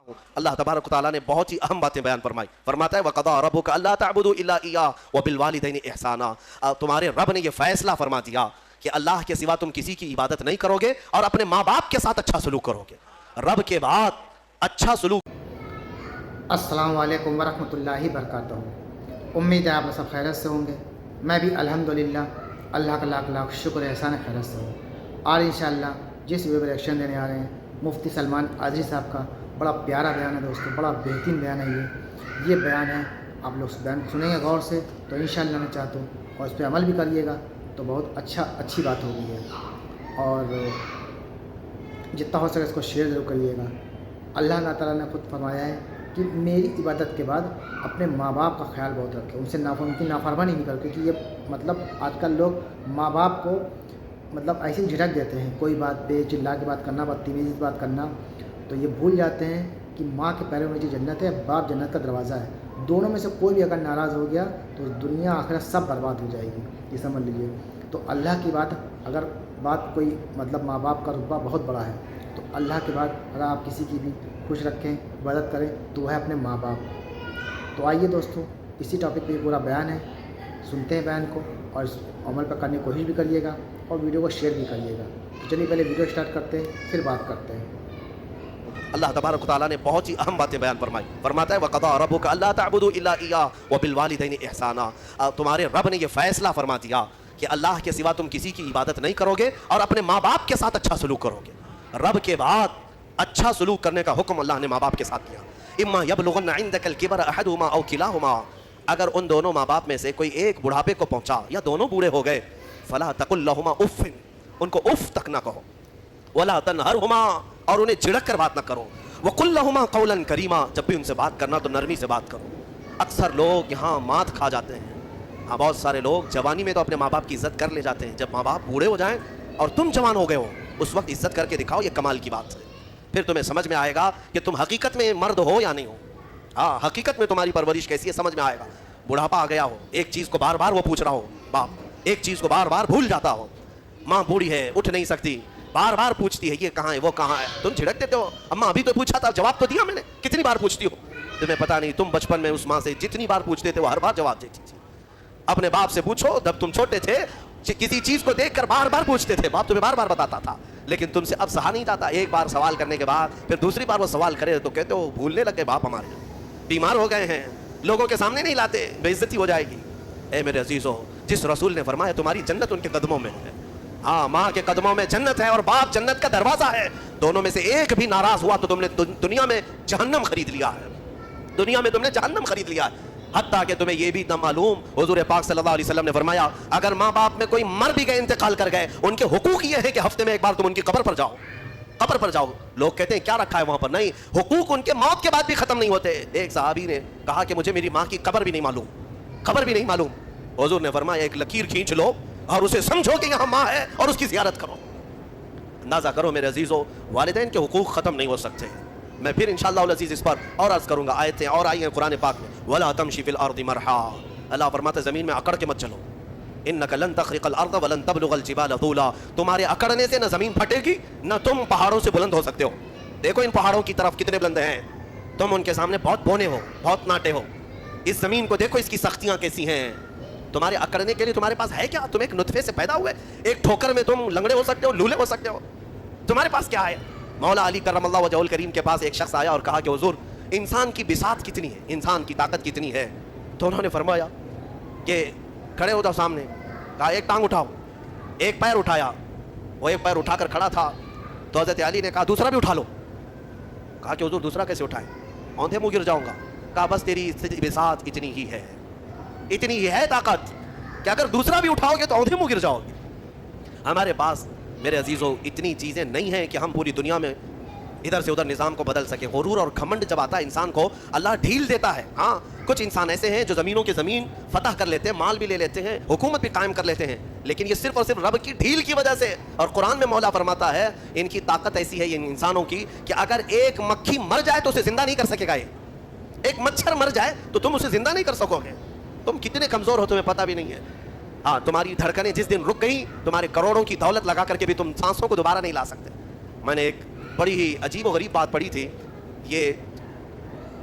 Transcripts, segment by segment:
اللہ تبارک و تعالیٰ نے بہت ہی اہم باتیں بیان فرمائی. فرماتا ہے وَقَضَىٰ رَبُّكَ أَلَّا تَعْبُدُوا إِلَّا إِيَّاهُ وَبِالْوَالِدَيْنِ إِحْسَانًا. تمہارے رب نے یہ فیصلہ فرما دیا کہ اللہ کے سوا تم کسی کی عبادت نہیں کرو گے اور اپنے ماں باپ کے ساتھ اچھا سلوک کرو گے. رب کے بعد اچھا سلوک. السلام علیکم ورحمۃ اللہ وبرکاتہ. امید ہے آپ سب خیرت سے ہوں گے. میں بھی الحمدللہ اللہ کا لاکھ لاکھ شکر احسان خیرت سے ہوں. اور انشاءاللہ جس ویب ریئیکشن دینے آ رہے ہیں مفتی سلمان عاجزی صاحب کا بڑا پیارا بیان ہے دوستو, بڑا بہترین بیان ہے. یہ بیان ہے, آپ لوگ بیان سنیں گے غور سے تو انشاءاللہ میں چاہتا ہوں اور اس پہ عمل بھی کریے گا تو بہت اچھی بات ہوگی ہے. اور جتنا ہو سکے اس کو شیئر ضرور کریے گا. اللہ تعالیٰ نے خود فرمایا ہے کہ میری عبادت کے بعد اپنے ماں باپ کا خیال بہت رکھے, ان سے ان کی نافرمانی نہیں کرو. کیونکہ یہ مطلب آج کل لوگ ماں باپ کو مطلب ایسے جھٹک دیتے ہیں, کوئی بات پہ چلا کے بات کرنا, بدتمیزی بات کرنا, تو یہ بھول جاتے ہیں کہ ماں کے پیروں میں جو جنت ہے, باپ جنت کا دروازہ ہے. دونوں میں سے کوئی بھی اگر ناراض ہو گیا تو دنیا آخرت سب برباد ہو جائے گی, یہ سمجھ لیجیے. تو اللہ کی بات, اگر بات کوئی مطلب ماں باپ کا رتبہ بہت بڑا ہے تو اللہ کے بعد اگر آپ کسی کی بھی خوش رکھیں, عبادت کریں تو وہ ہے اپنے ماں باپ. تو آئیے دوستو, اسی ٹاپک پہ یہ پورا بیان ہے, سنتے ہیں بیان کو اور اس عمل پر کرنے کی کوشش بھی کریے گا اور ویڈیو کو شیئر بھی کریے گا. تو چلیے پہلے ویڈیو اسٹارٹ کرتے ہیں پھر بات کرتے ہیں. اللہ تبارک و تعالیٰ نے بہت ہی اہم باتیں بیان فرمائی. فرماتا ہے وَقَضَىٰ رَبُّكَ أَلَّا تَعْبُدُوا إِلَّا إِيَّاهُ وَبِالْوَالِدَيْنِ إِحْسَانًا. تمہارے رب نے یہ فیصلہ فرما دیا کہ اللہ کے سوا تم کسی کی عبادت نہیں کرو گے اور اپنے ماں باپ کے ساتھ اچھا سلوک کرو گے. رب کے بعد اچھا سلوک کرنے کا حکم اللہ نے ماں باپ کے ساتھ کیا. اِمَّا يَبْلُغَنَّ عِندَكَ الْكِبَرَ أَحَدُهُمَا أَوْ كِلَاهُمَا. اگر ان دونوں ماں باپ میں سے کوئی ایک بڑھاپے کو پہنچا یا دونوں بوڑھے ہو گئے, فَلَا تَقُل لَهُمَا أُفٍّ, ان کو اف تک نہ کہو, وَلَا تَنْهَرْهُمَا, اور انہیں جھڑک کر بات نہ کرو, وَقُلْ لَهُمَا قَوْلًا كَرِيمًا, جب بھی ان سے بات کرنا تو نرمی سے بات کرو. اکثر لوگ یہاں مات کھا جاتے ہیں. ہاں, بہت سارے لوگ جوانی میں تو اپنے ماں باپ کی عزت کر لے جاتے ہیں, جب ماں باپ بوڑھے ہو جائیں اور تم جوان ہو گئے ہو اس وقت عزت کر کے دکھاؤ, یہ کمال کی بات ہے. پھر تمہیں سمجھ میں آئے گا کہ تم حقیقت میں مرد ہو یا نہیں ہو. ہاں, حقیقت میں تمہاری پرورش کیسی ہے سمجھ میں آئے گا. بڑھاپا آ گیا ہو, ایک چیز کو بار بار وہ پوچھ رہا ہو باپ, ایک چیز کو بار بار بھول جاتا ہو, ماں بوڑھی ہے اٹھ نہیں سکتی, بار بار پوچھتی ہے یہ کہاں ہے وہ کہاں ہے, تم جھڑک دیتے ہو, اماں ابھی تو پوچھا تھا جواب تو دیا میں نے, کتنی بار پوچھتی ہو, تمہیں پتہ نہیں تم بچپن میں اس ماں سے جتنی بار پوچھتے تھے وہ ہر بار جواب دیتی تھی. اپنے باپ سے پوچھو, جب تم چھوٹے تھے کسی چیز کو دیکھ کر بار بار پوچھتے تھے, باپ تمہیں بار بار بتاتا تھا, لیکن تم سے اب سہا نہیں جاتا. ایک بار سوال کرنے کے بعد پھر دوسری بار وہ سوال کرے تو کہتے ہو بھولنے لگے باپ ہمارے, بیمار ہو گئے ہیں, لوگوں کے سامنے نہیں لاتے, بے عزتی ہو جائے گی. اے میرے عزیزو, جس رسول نے فرمایا تمہاری جنت ان کے قدموں میں ہے, ہاں ماں کے قدموں میں جنت ہے اور باپ جنت کا دروازہ ہے. دونوں میں سے ایک بھی ناراض ہوا تو تم نے دنیا میں جہنم خرید لیا ہے, دنیا میں تم نے جہنم خرید لیا ہے. حتیٰ کہ تمہیں یہ بھی نہ معلوم, حضور پاک صلی اللہ علیہ وسلم نے فرمایا اگر ماں باپ میں کوئی مر بھی گئے, انتقال کر گئے, ان کے حقوق یہ ہے کہ ہفتے میں ایک بار تم ان کی قبر پر جاؤ, قبر پر جاؤ. لوگ کہتے ہیں کیا رکھا ہے وہاں پر, نہیں, حقوق ان کے موت کے بعد بھی ختم نہیں ہوتے. ایک صحابی نے کہا کہ مجھے میری ماں کی قبر بھی نہیں معلوم, قبر بھی نہیں معلوم. حضور نے فرمایا ایک لکیر کھینچ لو اور اسے سمجھو کہ یہاں ماں ہے اور اس کی زیارت کرو. اندازہ کرو میرے عزیزو, والدین کے حقوق ختم نہیں ہو سکتے. میں پھر انشاءاللہ العزیز اس پر اور عرض کروں گا, آیتیں اور آئی ہیں قرآن پاک میں, وَلَا تَمْشِ فِي الْأَرْضِ مَرْحًا. اللہ فرماتا ہے زمین میں اکڑ کے مت چلو, إِنَّكَ لَن تَخْرِقَ الْأَرْضَ وَلَن تَبْلُغَ الْجِبَالَ طُولًا. تمہارے اکڑنے سے نہ زمین پھٹے گی نہ تم پہاڑوں سے بلند ہو سکتے ہو. دیکھو ان پہاڑوں کی طرف کتنے بلند ہیں, تم ان کے سامنے بہت بونے ہو, بہت ناٹے ہو. اس زمین کو دیکھو, اس کی سختیاں کیسی ہیں. تمہارے اکڑنے کے لیے تمہارے پاس ہے کیا؟ تم ایک نطفے سے پیدا ہوئے, ایک ٹھوکر میں تم لنگڑے ہو سکتے ہو, لولے ہو سکتے ہو. تمہارے پاس کیا ہے؟ مولا علی کرم اللہ وجہہ الکریم کے پاس ایک شخص آیا اور کہا کہ حضور انسان کی بساط کتنی ہے, انسان کی طاقت کتنی ہے؟ تو انہوں نے فرمایا کہ کھڑے ہو جاؤ سامنے. کہا ایک ٹانگ اٹھاؤ, ایک پیر اٹھایا, وہ ایک پیر اٹھا کر کھڑا تھا تو حضرت علی نے کہا دوسرا بھی اٹھا لو. کہا کہ حضور دوسرا کیسے اٹھائیں, اوندھے منہ گر جاؤں گا. کہا بس تیری بساط اتنی ہی ہے, اتنی ہی ہے طاقت کہ اگر دوسرا بھی اٹھاؤ گے تو اوندھے منہ گر جاؤ گے. ہمارے پاس میرے عزیزو اتنی چیزیں نہیں ہیں کہ ہم پوری دنیا میں ادھر سے ادھر نظام کو بدل سکیں. غرور اور گھمنڈ جب آتا ہے انسان کو, اللہ ڈھیل دیتا ہے. ہاں, کچھ انسان ایسے ہیں جو زمینوں کی زمین فتح کر لیتے ہیں, مال بھی لے لیتے ہیں, حکومت بھی قائم کر لیتے ہیں, لیکن یہ صرف اور صرف رب کی ڈھیل کی وجہ سے. اور قرآن میں مولا فرماتا ہے ان کی طاقت ایسی ہے ان انسانوں کی کہ اگر ایک مکھی مر جائے تو اسے زندہ نہیں کر سکے گا. یہ ایک مچھر مر جائے تو تم اسے زندہ نہیں کر سکو گے. تم کتنے کمزور ہو تمہیں پتہ بھی نہیں ہے. ہاں, تمہاری دھڑکنیں جس دن رک گئی, تمہارے کروڑوں کی دولت لگا کر کے بھی تم سانسوں کو دوبارہ نہیں لا سکتے. میں نے ایک بڑی ہی عجیب و غریب بات پڑھی تھی. یہ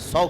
100